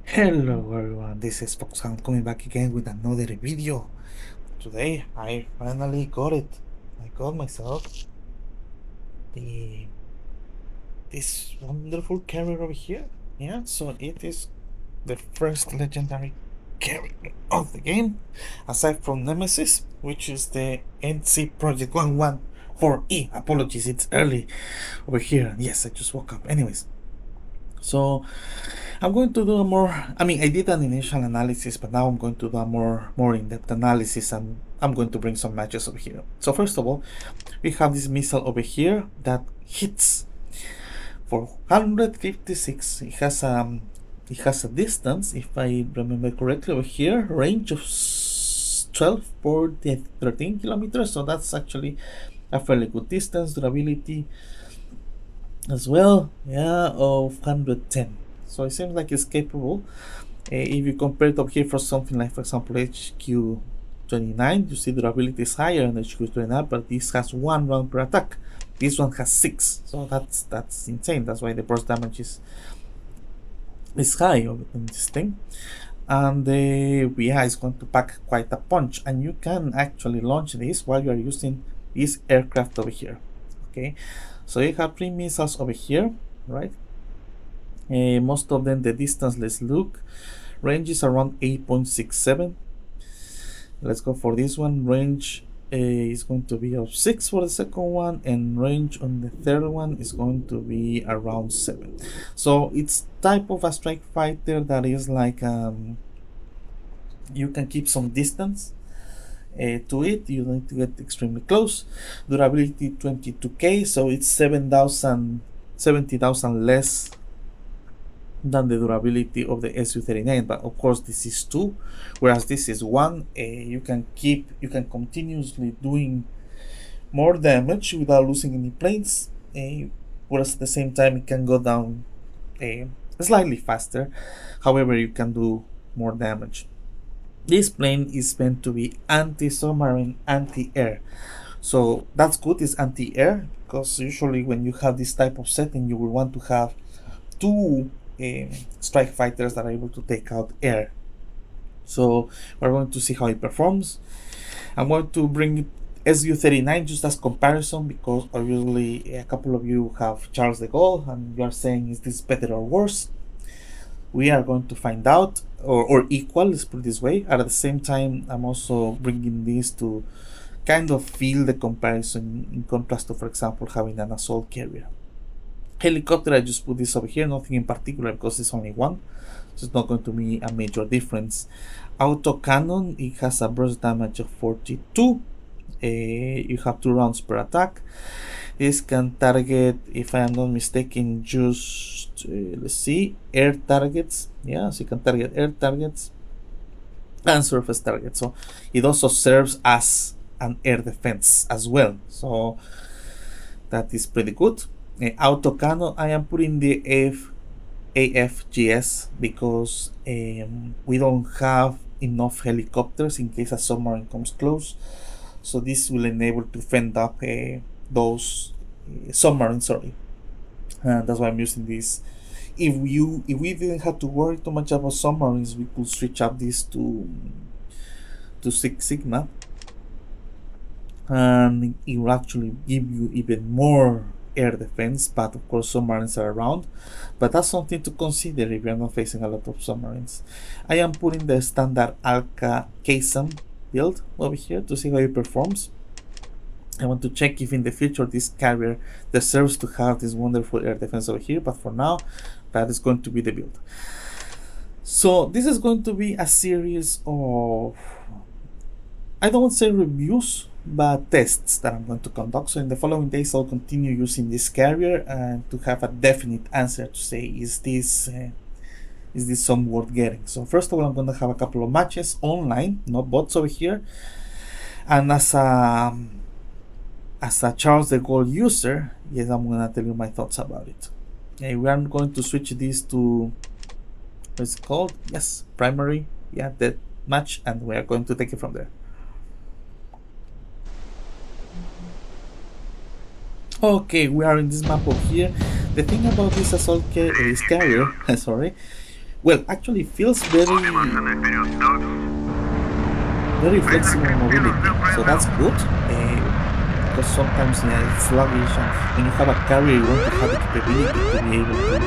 Hello everyone, this is Foxhound coming back again with another video. Today I finally got it. I got myself the this wonderful carrier over here. Yeah, so it is the first legendary carrier of the game, aside from Nemesis, which is the NC Project 114E. Apologies, it's early over here. Yes, I just woke up. Anyways, so I'm going to do a more, I did an initial analysis, but now I'm going to do a more in-depth analysis, and I'm going to bring some matches over here. So first of all, we have this missile over here that hits for 156. It has a distance, if I remember correctly, over here, range of 12 or 13 kilometers. So that's actually a fairly good distance. Durability as well, yeah, of 110. So it seems like it's capable. If you compare it up here for something like, for example, HQ29, you see durability is higher than HQ29, but this has 1 round per attack. This one has 6, so that's insane. That's why the burst damage is high on this thing. And yeah, it's going to pack quite a punch, and you can actually launch this while you are using this aircraft over here. Okay, so you have 3 missiles over here, right? Most of them, the distance, let's look, range is around 8.67. Let's go for this one. Range is going to be of 6 for the second one, and range on the third one is going to be around 7. So it's type of a strike fighter that is like you can keep some distance to it. You don't need to get extremely close. Durability 22k, so it's 70,000 less than the durability of the Su-39, but of course this is 2, whereas this is 1. You can continuously doing more damage without losing any planes, whereas at the same time it can go down slightly faster. However, you can do more damage. This plane is meant to be anti-submarine, anti-air, so that's good. It's anti-air because usually when you have this type of setting, you will want to have 2 strike fighters that are able to take out air. So we're going to see how it performs. I'm going to bring Su-39 just as comparison, because obviously a couple of you have Charles de Gaulle and you are saying, is this better or worse? We are going to find out, or equal, let's put it this way. At the same time, I'm also bringing this to kind of feel the comparison in contrast to, for example, having an assault carrier. Helicopter, I just put this over here, nothing in particular because it's only 1, so it's not going to be a major difference. Autocannon, it has a burst damage of 42. You have 2 rounds per attack. This can target, if I am not mistaken, just let's see, air targets. Yeah, so you can target air targets and surface targets. So it also serves as an air defense as well, so that is pretty good. Autocannon, I am putting the AFGS because we don't have enough helicopters in case a submarine comes close, so this will enable to fend up those submarines. Sorry, that's why I'm using this. If we didn't have to worry too much about submarines, we could switch up this to Six Sigma, and it will actually give you even more air defense, but of course submarines are around, but that's something to consider if you're not facing a lot of submarines. I am putting the standard Alka Kasem build over here to see how it performs. I want to check if in the future this carrier deserves to have this wonderful air defense over here, but for now that is going to be the build. So this is going to be a series of, I don't want to say reviews, but tests that I'm going to conduct. So in the following days I'll continue using this carrier and to have a definite answer to say, is this some worth getting. So first of all, I'm going to have a couple of matches online, not bots over here, and as a Charles de Gaulle user, yes, I'm going to tell you my thoughts about it. Okay, we are going to switch this to, what's it called? Yes, primary, yeah, that match, and we are going to take it from there. Okay, we are in this map over here. The thing about this assault carrier, sorry, well, actually feels very flexible mobility, so that's good. Because sometimes it's sluggish, and when you have a carrier, you want to have the capability to be able to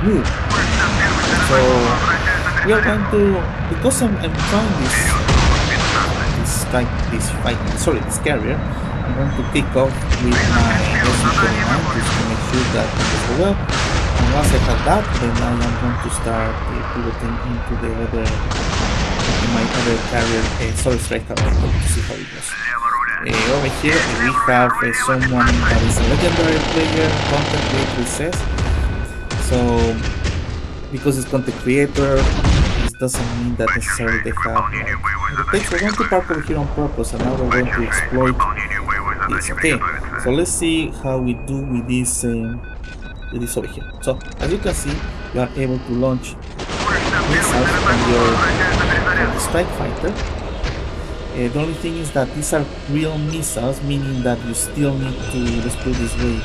move. So we are going to, because I'm trying this carrier. I'm going to kick off with my S29 just to make sure that it goes well. And once I have that, then I am going to start pivoting into my other carrier, strike carrier, to see how it goes. Over here we have someone that is a legendary player, content creator says. So because it's content creator, this doesn't mean that necessarily they have we're going to park over here on purpose, and now we're going to exploit this. Okay, so let's see how we do with this over here. So as you can see, you are able to launch missiles from the strike fighter. The only thing is that these are real missiles, meaning that you still need to, let's put it this way,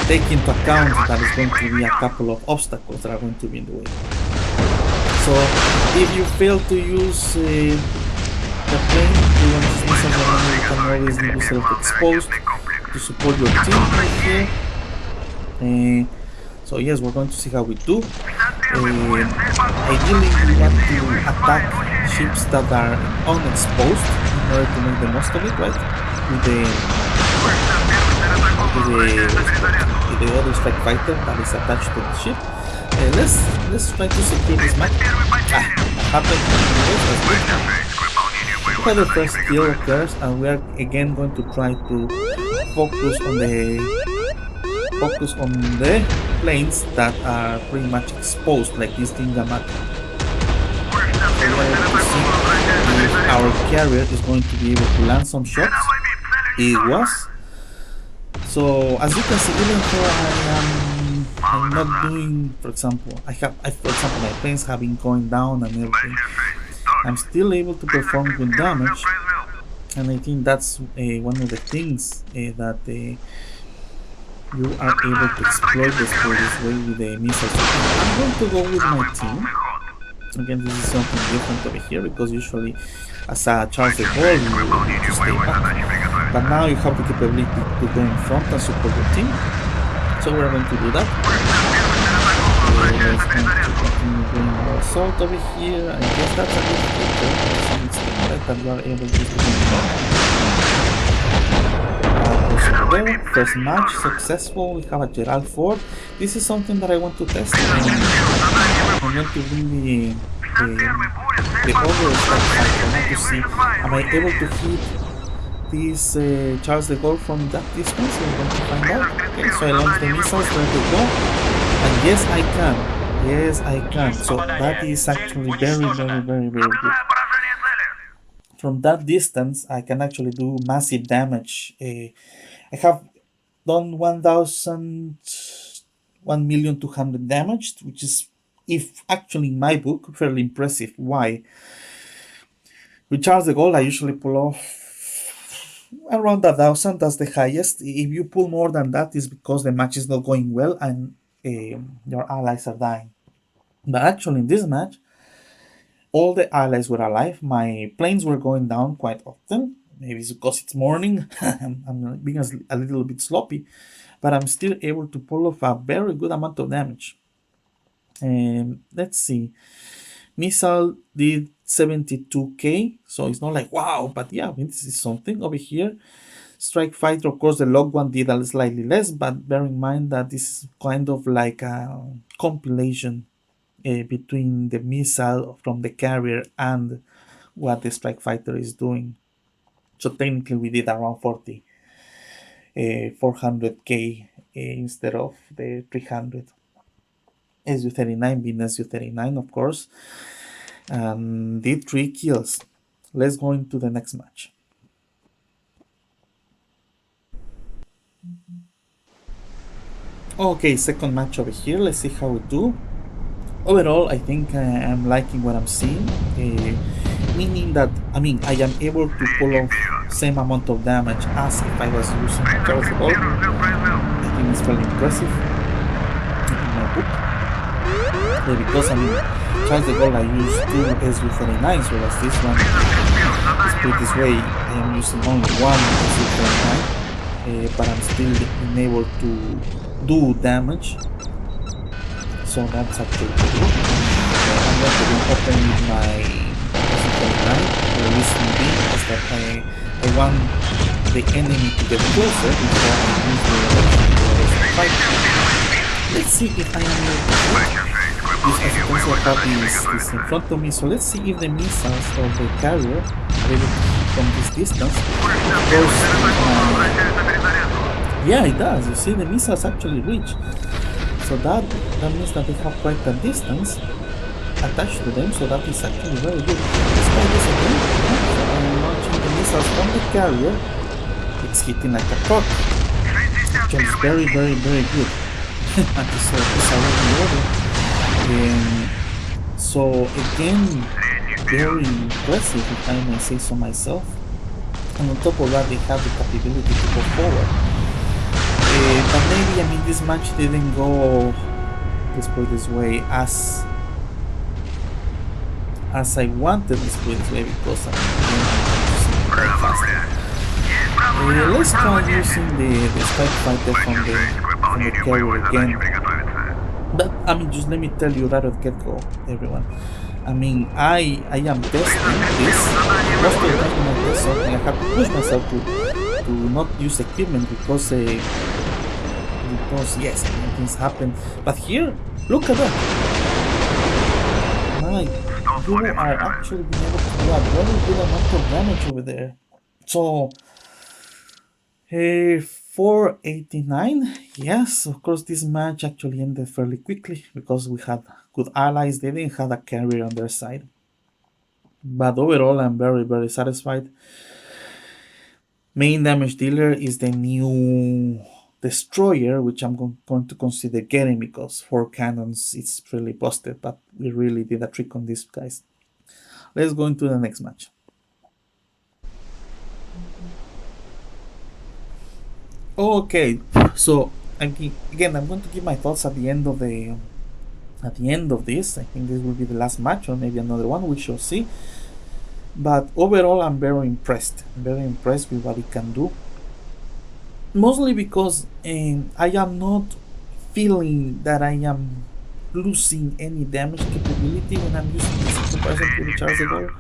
take into account that there's going to be a couple of obstacles that are going to be in the way. So if you fail to use the plane to launch these missiles, you can always leave yourself exposed to support your team right here. So yes, we're going to see how we do. Ideally, we want to attack ships that are unexposed in order to make the most of it, right? With the other strike fighter that is attached to the ship. Let's try to secure this match. Happened. Okay, the first kill occurs, and we are again going to try to focus on the planes that are pretty much exposed, like this Dingamat. So we are able to see if our carrier is going to be able to land some shots. It was. So as you can see, even though I'm not doing, for example, my planes have been going down and everything, I'm still able to perform good damage, and I think that's one of the things that you are able to exploit this way with the missiles. I'm going to go with my team. Again, this is something different over here, because usually as a Charles de Gaulle you just stay back. But now you have the capability to go in front and support your team. So we're going to do that. Let's going to continue doing our assault over here. I guess that's a good feature to some extent, right? That you are able to do first match successful. We have a Gerald Ford. This is something that I want to test. I'm going to bring the other strike fighter. I want to see, am I able to hit this Charles de Gaulle from that distance? We're going to find out. Okay, so I launch the missiles, there we go. And yes, I can. Yes, I can. So that is actually very good. From that distance, I can actually do massive damage. I have done 1,200,000 damage, which is, if actually in my book, fairly impressive. Why? With Charles de Gaulle, I usually pull off around 1,000. That's the highest. If you pull more than that, it's because the match is not going well and your allies are dying. But actually, in this match, all the allies were alive. My planes were going down quite often. Maybe it's because it's morning. I'm being a little bit sloppy, but I'm still able to pull off a very good amount of damage. Let's see. Missile did 72k, so it's not like wow, but yeah, I mean, this is something over here. Strike fighter, of course, the log one did a slightly less, but bear in mind that this is kind of like a compilation between the missile from the carrier and what the strike fighter is doing. So technically we did around 400k instead of the 300. Su-39 being Su-39, of course, and did 3 kills. Let's go into the next match. Okay, second match over here. Let's see how we do. Overall, I think I'm liking what I'm seeing, meaning that, I am able to pull off same amount of damage as if I was using Charles de Gaulle. I think it's very impressive. book. Because I mean, Charles de Gaulle I use two Su-39s, whereas this one, let's put it this way, I am using only one Su-39, but I'm still unable to do damage. So that's actually pretty good. I'm going to be open with my Su-39. The reason being is that I want the enemy to get closer before I use the fight. Let's see if I am able to do it. This, as you can see, a copy is in front of me, so let's see if the missiles of the carrier are able to hit from this distance. Of course, yeah, it does. You see, the missiles actually reach. So that means that they have quite a distance attached to them, so that is actually very good. Let's try this again. So I'm launching the missiles from the carrier. It's hitting like a truck. Actually, it's very, very, very good. And this is already over. So again, very impressive if I may say so myself. And on top of that, they have the capability to go forward. But maybe, I mean, this match didn't go, let's put it this way, as I wanted, let's put it this way, because I'm very faster. Let's try using the strike fighter from the carrier again. But I mean, just let me tell you right at the get-go, everyone. I mean, I am testing this. Most of the time when I test something, I have to push myself to not use equipment because yes, I mean, things happen. But here, look at that. You are actually being able to do a very good amount of damage over there. So, 489. Yes, of course, this match actually ended fairly quickly because we had good allies. They didn't have a carrier on their side. But overall, I'm very, very satisfied. Main damage dealer is the new destroyer, which I'm going to consider getting because 4 cannons, it's really busted, but we really did a trick on these guys. Let's go into the next match. Okay, so again, I'm going to give my thoughts at the end of this. I think this will be the last match, or maybe another one. We shall see. But overall, I'm very impressed. I'm very impressed with what it can do. Mostly because I am not feeling that I am losing any damage capability when I'm using this in comparison to the Charles de Gaulle.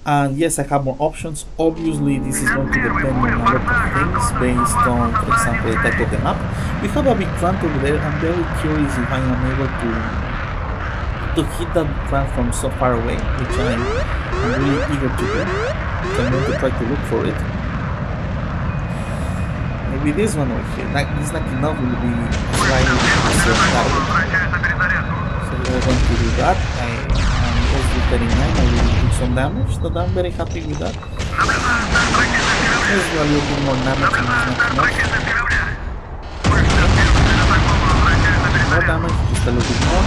And yes, I have more options. Obviously, this is going to depend on a lot of things based on, for example, the type of the map. We have a big front over there. I'm very curious if I am able to hit that front from so far away, which I'm really eager to do. So I'm going to try to look for it. Maybe this one over here. This lucky enough will be slightly easier target. So we're going to do that. I will do some damage, so I'm very happy with that. Let's do a little bit more damage and it's not enough. More damage, just a little bit more.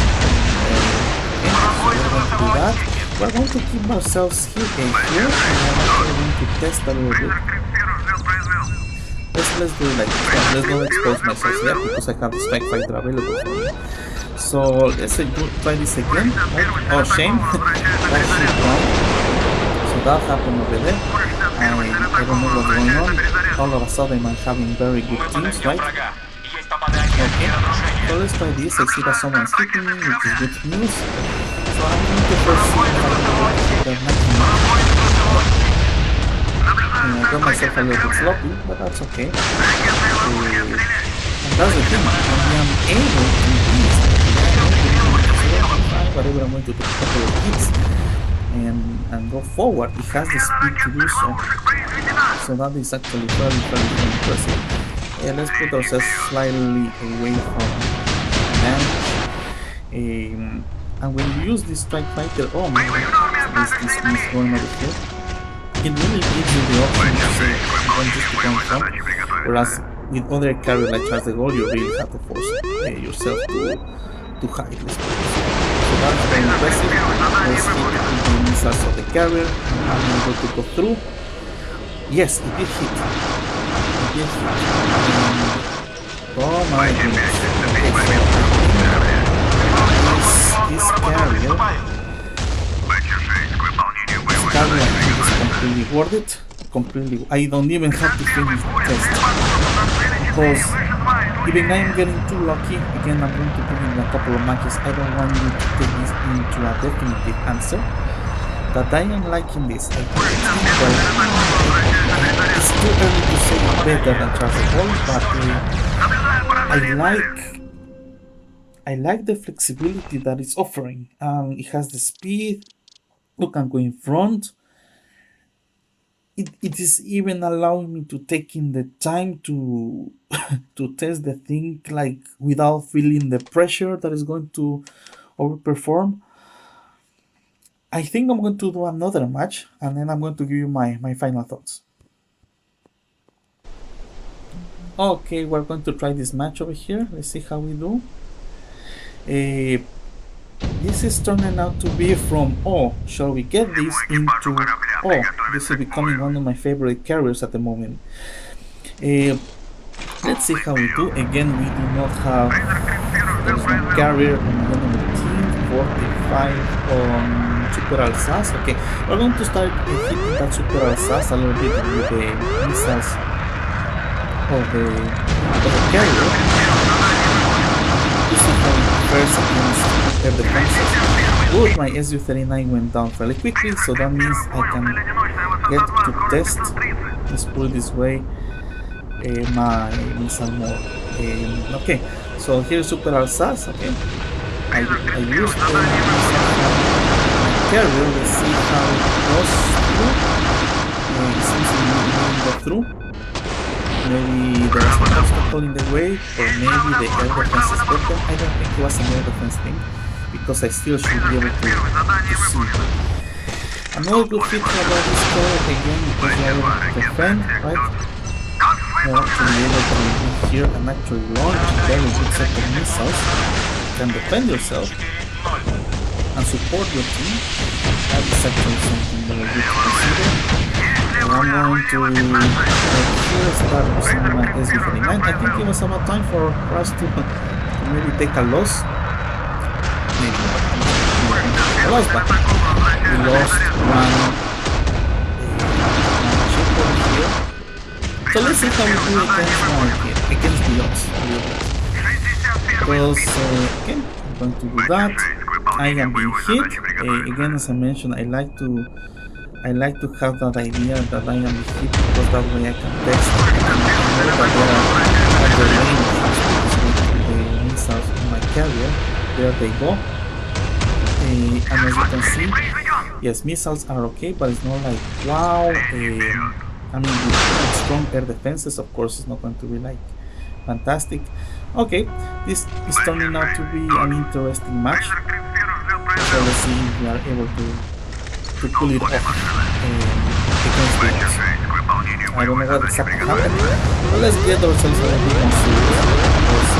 Okay, so we're going to do that. We're going to keep ourselves here, and I'm actually going to test a little bit. Let's do it like this. Let's not expose myself yet because I have the strike fighter available for me. So let's try this again. Right? Oh, shame. That shit down. So that happened over there. I don't know what's going on. All of a sudden I'm having very good teams, right? Okay. So let's try this. I see that someone's hitting me, which is good news. So I'm going to first see if I can get I got myself a little bit sloppy, but that's okay. And that's the thing. I am able to use whatever. I'm going to take a couple of hits and go forward. It has the speed to do so. So that is actually very, very, very impressive. Yeah, let's put ourselves slightly away from damage. And when you use this strike fighter, oh my god, this is going over here. It really gives you the option to say when just to come from. Whereas with other carriers like Charles de Gaulle, you really have to force yourself to hide this. So that's very impressive. Let's hit the missiles of the carrier. I'm able to go through. Yes, it did hit. It did hit. Oh my goodness. Okay, so completely worth it. Completely. I don't even have to finish the test because even I am getting too lucky. Again, I'm going to put in a couple of matches. I don't want you to take this into a definitive answer. But I am liking this. I think it's too early to say better than Charles Ball, but I like the flexibility that it's offering. It has the speed. You can go in front. It is even allowing me to take in the time to to test the thing like without feeling the pressure that is going to overperform. I think I'm going to do another match and then I'm going to give you my final thoughts. Okay, we're going to try this match over here. Let's see how we do. This is turning out to be from, oh, shall we get this, into, oh, this is becoming one of my favorite carriers at the moment. Let's see how we do. Again, we do not have, there's no carrier on the enemy team, 45 on Super Alsace. Okay, we're going to start hitting that Super Alsace a little bit with the missiles of the carrier. To see how it fares against their defenses. Good, my Su-39 went down fairly quickly, so that means I can get to test, let's put it this way, my missile more. Okay, so here's Super Alsace. Okay, I used the carrier. Let's see how it goes through. It seems to go through. Maybe there's an obstacle in the way, or maybe the air defense is broken. I don't think it was an air defense thing, because I still should be able to see. Another good feature about this car, again, because you're able to defend, right? You're actually able to be here and actually launch very good set of missiles. You can defend yourself and support your team. That is actually something very good to consider. I'm going to start using my Su-39. I think it was about time for us to maybe take a loss. Maybe not a loss, but we lost one ship over here. So let's see how we do against the odds. Because again, I'm going to do that. I am being hit. Again, as I mentioned, I like to have that idea that I am hit, because that way I can test and know that there are the missiles in my carrier. There they go. And as you can see, yes, missiles are okay, but it's not like wow. I mean, with strong air defenses, of course, it's not going to be like fantastic. Okay, this is turning out to be an interesting match. So let's see if we are able to pull it off against the odds. I don't know what exactly happened, but let's get ourselves a little bit more serious, because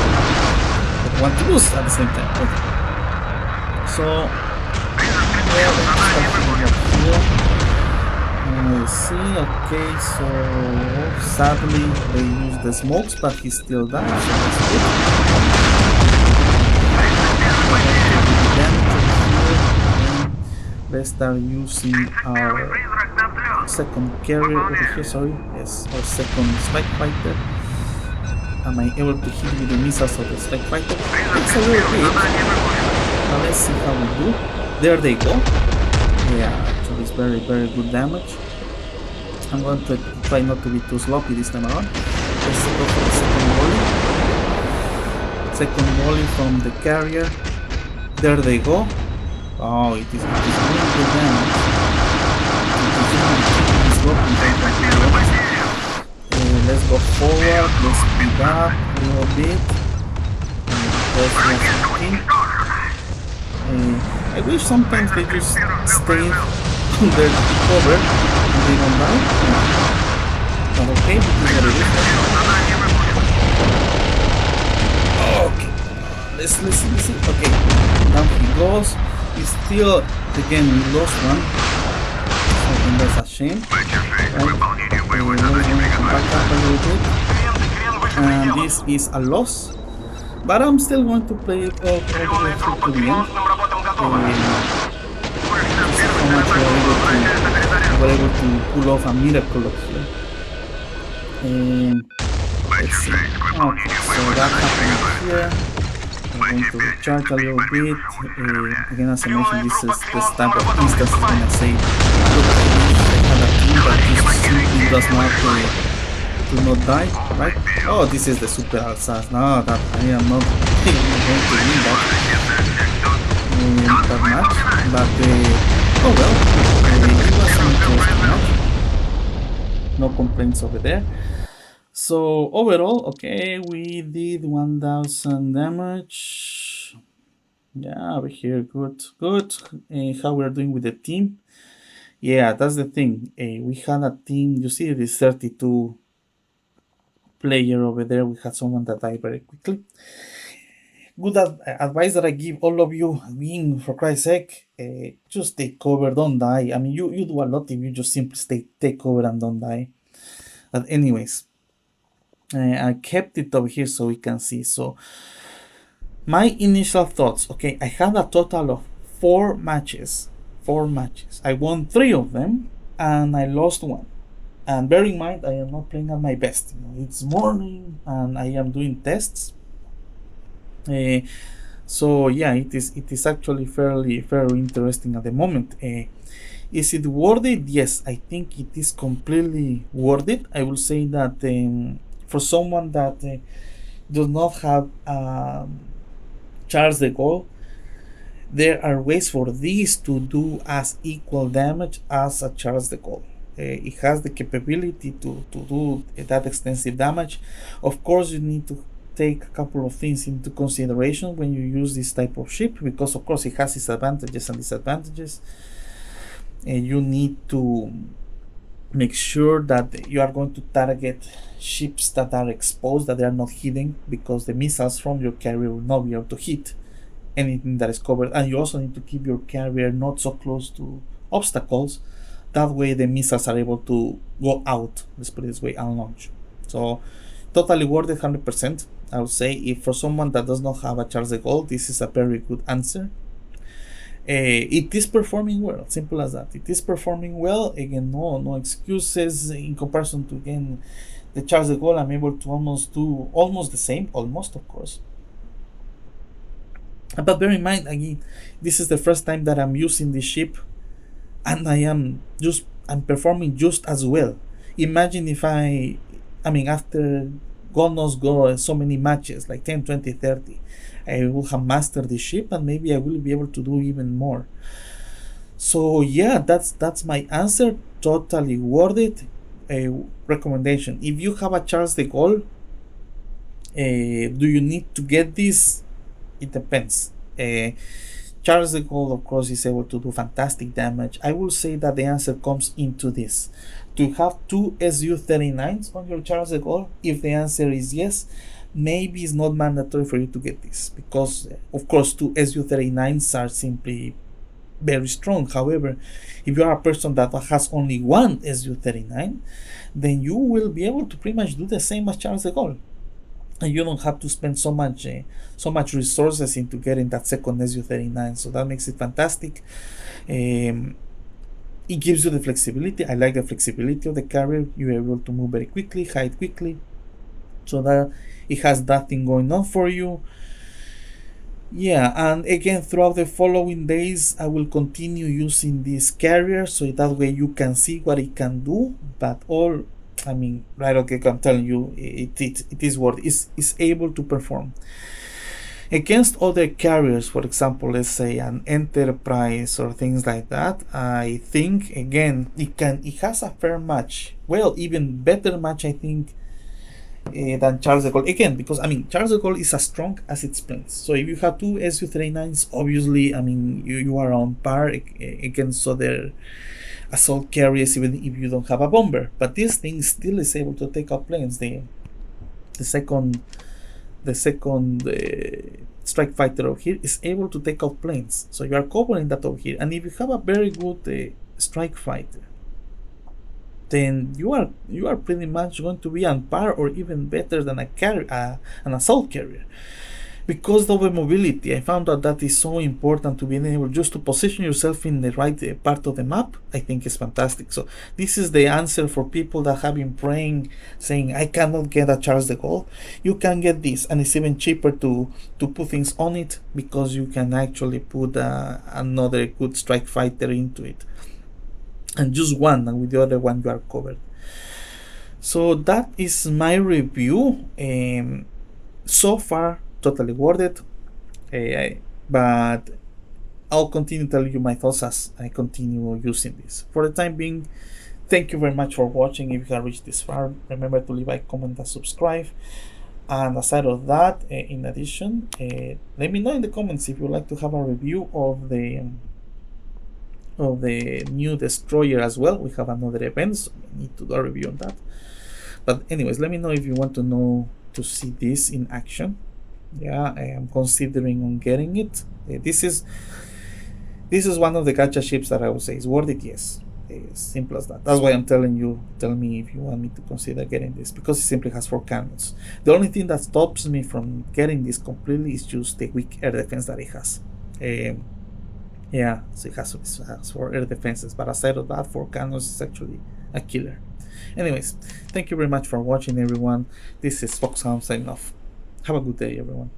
I don't want to lose at the same time. Okay. So, yeah, let's start here. Let's see, okay, so sadly they use the smokes, but he's still down, so that's good. Let's start using our second carrier over here, sorry, yes, our second strike fighter. Am I able to hit with the missiles of the strike fighter? It's a little bit. Now let's see how we do. There they go. Yeah, actually it's very, very good damage. I'm going to try not to be too sloppy this time around. Let's go for the second volley. Second volley from the carrier. There they go. Oh, it is really good damage. Let's go forward, let's speed up a little bit. I wish sometimes they just stay under cover and they don't die. But okay, this is what it is. Okay, let's see. Okay, down he goes. He's still, again, we lost one. So I think that's a shame. Right? We're going to back up a little bit. And this is a loss. But I'm still going to play it all the way through to the end. How much we're able to were able to pull off a miracle up here. Let's see. Okay, so that happened here. I'm going to recharge a little bit. Again, as I mentioned, this is this type of instance is gonna say, look, I had a team that just simply does not do not die, right? Oh, this is the super Alsace. No, that I am not going to win that match, but oh well, it was an interesting match. No complaints over there. So overall, okay, we did 1000 damage. Yeah, over here, good. How we're doing with the team? Yeah, that's the thing. We had a team. You see this 32 player over there. We had someone that died very quickly. Good advice that I give all of you, being for Christ's sake, just take cover, don't die. I mean, you do a lot if you just simply take cover and don't die. But anyways, I kept it over here so we can see. So my initial thoughts. Okay, I had a total of 4 matches. 4 matches. I won 3 of them and I lost 1. And bear in mind, I am not playing at my best. It's morning and I am doing tests. So yeah, it is actually very interesting at the moment. Is it worth it? Yes, I think it is completely worth it. I will say that for someone that does not have Charles de Gaulle, there are ways for these to do as equal damage as a Charles de Gaulle. It has the capability to do that extensive damage. Of course, you need to take a couple of things into consideration when you use this type of ship, because of course it has its advantages and disadvantages. You need to make sure that you are going to target ships that are exposed, that they are not hidden, because the missiles from your carrier will not be able to hit anything that is covered. And you also need to keep your carrier not so close to obstacles. That way the missiles are able to go out, let's put it this way, and launch. So totally worth it, 100%. I would say if for someone that does not have a Charles de Gaulle, this is a very good answer. It is performing well, simple as that. It is performing well. Again, no excuses in comparison to, again, the Charles de Gaulle. I'm able to almost do almost the same, almost, of course. But bear in mind, again, this is the first time that I'm using this ship, and I'm performing just as well. Imagine if I mean, after God knows so many matches, like 10, 20, 30, I will have mastered the ship, and maybe I will be able to do even more. So yeah, that's my answer. Totally worth it. A recommendation: if you have a Charles de Gaulle, do you need to get this? It depends. Charles de Gaulle, of course, is able to do fantastic damage. I will say that the answer comes into this: to have 2 Su-39s on your Charles de Gaulle. If the answer is yes, maybe it's not mandatory for you to get this, because of course 2 Su-39s are simply very strong. However, if you are a person that has only 1 Su-39, then you will be able to pretty much do the same as Charles de Gaulle, and you don't have to spend so much resources into getting that second Su-39. So that makes it fantastic. It gives you the flexibility. I like the flexibility of the carrier. You're able to move very quickly, hide quickly, so that it has that thing going on for you. Yeah, and again, throughout the following days, I will continue using this carrier, so that way you can see what it can do. But right, okay, I'm telling you, it is worth it. It's able to perform against other carriers. For example, let's say an Enterprise or things like that. I think again it has a fair match, well, even better match, I think, than Charles de Gaulle, again, because Charles de Gaulle is as strong as its planes. So if you have 2 Su-39s, obviously, you are on par against other assault carriers, even if you don't have a bomber. But this thing still is able to take out planes. The second strike fighter over here is able to take out planes, so you are covering that over here. And if you have a very good strike fighter, then you are pretty much going to be on par or even better than an assault carrier. because of the mobility. I found that that is so important, to being able just to position yourself in the right part of the map. I think is fantastic. So this is the answer for people that have been praying, saying I cannot get a Charles de Gaulle. You can get this, and it's even cheaper to put things on it, because you can actually put another good strike fighter into it, and just one, and with the other one you are covered. So that is my review. So far, totally worth it. But I'll continue to tell you my thoughts as I continue using this. For the time being, thank you very much for watching. If you have reached this far, remember to leave a comment and subscribe. And aside of that, in addition, let me know in the comments if you'd like to have a review of the new destroyer as well. We have another event, so we need to do a review on that. But anyways, let me know if you want to see this in action. Yeah, I am considering on getting it. This is one of the gacha ships that I would say is worth it. Yes, simple as that. That's why I'm telling you. Tell me if you want me to consider getting this, because it simply has 4 cannons. The only thing that stops me from getting this completely is just the weak air defense that it has. Yeah, so it has 4 air defenses, but aside of that, 4 cannons is actually a killer. Anyways, thank you very much for watching, everyone. This is Foxhound signing off. Have a good day, everyone.